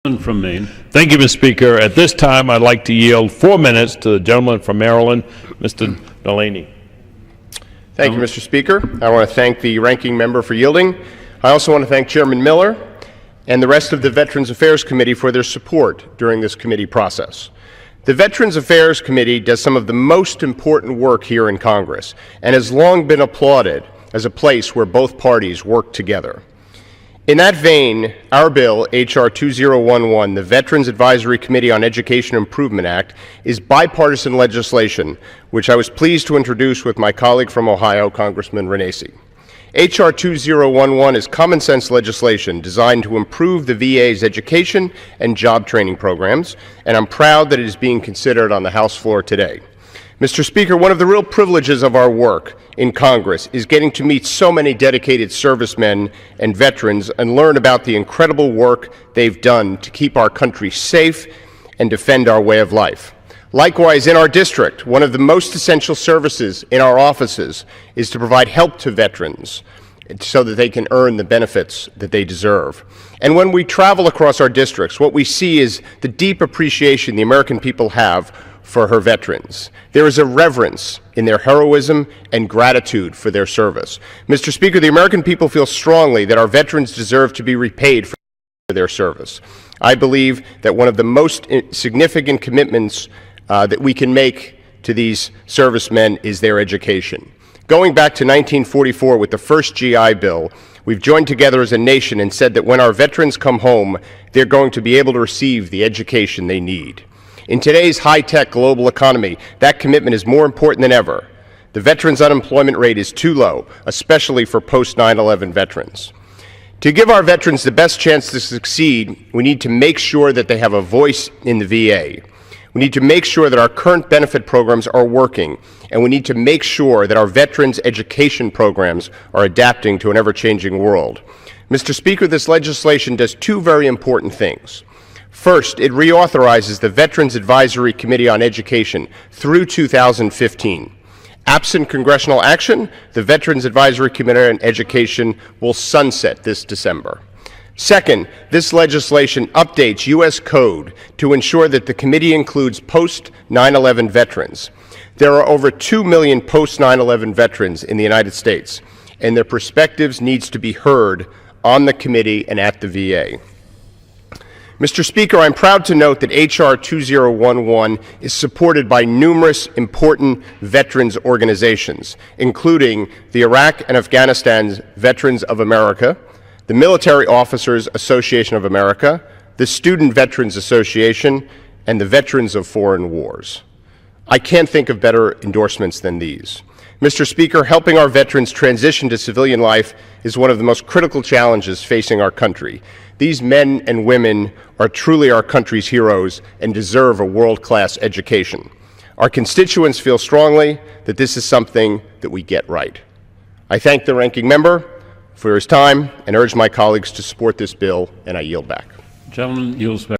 From Maine. Thank you, Mr. Speaker. At this time, I'd like to yield 4 minutes to the gentleman from Maryland, Mr. Delaney. Thank you, Mr. Speaker. I want to thank the ranking member for yielding. I also want to thank Chairman Miller and the rest of the Veterans Affairs Committee for their support during this committee process. The Veterans Affairs Committee does some of the most important work here in Congress and has long been applauded as a place where both parties work together. In that vein, our bill, H.R. 2011, the Veterans Advisory Committee on Education Improvement Act, is bipartisan legislation, which I was pleased to introduce with my colleague from Ohio, Congressman Delaney. H.R. 2011 is common sense legislation designed to improve the VA's education and job training programs, and I'm proud that it is being considered on the House floor today. Mr. Speaker, one of the real privileges of our work in Congress is getting to meet so many dedicated servicemen and veterans and learn about the incredible work they've done to keep our country safe and defend our way of life. Likewise, in our district, one of the most essential services in our offices is to provide help to veterans so that they can earn the benefits that they deserve. And when we travel across our districts, what we see is the deep appreciation the American people have for her veterans. There is a reverence in their heroism and gratitude for their service. Mr. Speaker, the American people feel strongly that our veterans deserve to be repaid for their service. I believe that one of the most significant commitments that we can make to these servicemen is their education. Going back to 1944 with the first GI Bill, we've joined together as a nation and said that when our veterans come home, they're going to be able to receive the education they need. In today's high-tech global economy, that commitment is more important than ever. The veterans' unemployment rate is too low, especially for post-9/11 veterans. To give our veterans the best chance to succeed, we need to make sure that they have a voice in the VA. We need to make sure that our current benefit programs are working, and we need to make sure that our veterans' education programs are adapting to an ever-changing world. Mr. Speaker, this legislation does two very important things. First, it reauthorizes the Veterans Advisory Committee on Education through 2015. Absent congressional action, the Veterans Advisory Committee on Education will sunset this December. Second, this legislation updates U.S. code to ensure that the committee includes post-9/11 veterans. There are over 2 million post-9/11 veterans in the United States, and their perspectives needs to be heard on the committee and at the VA. Mr. Speaker, I'm proud to note that H.R. 2011 is supported by numerous important veterans organizations, including the Iraq and Afghanistan Veterans of America, the Military Officers Association of America, the Student Veterans Association, and the Veterans of Foreign Wars. I can't think of better endorsements than these. Mr. Speaker, helping our veterans transition to civilian life is one of the most critical challenges facing our country. These men and women are truly our country's heroes and deserve a world-class education. Our constituents feel strongly that this is something that we get right. I thank the ranking member for his time and urge my colleagues to support this bill, and I yield back. Gentleman yields back.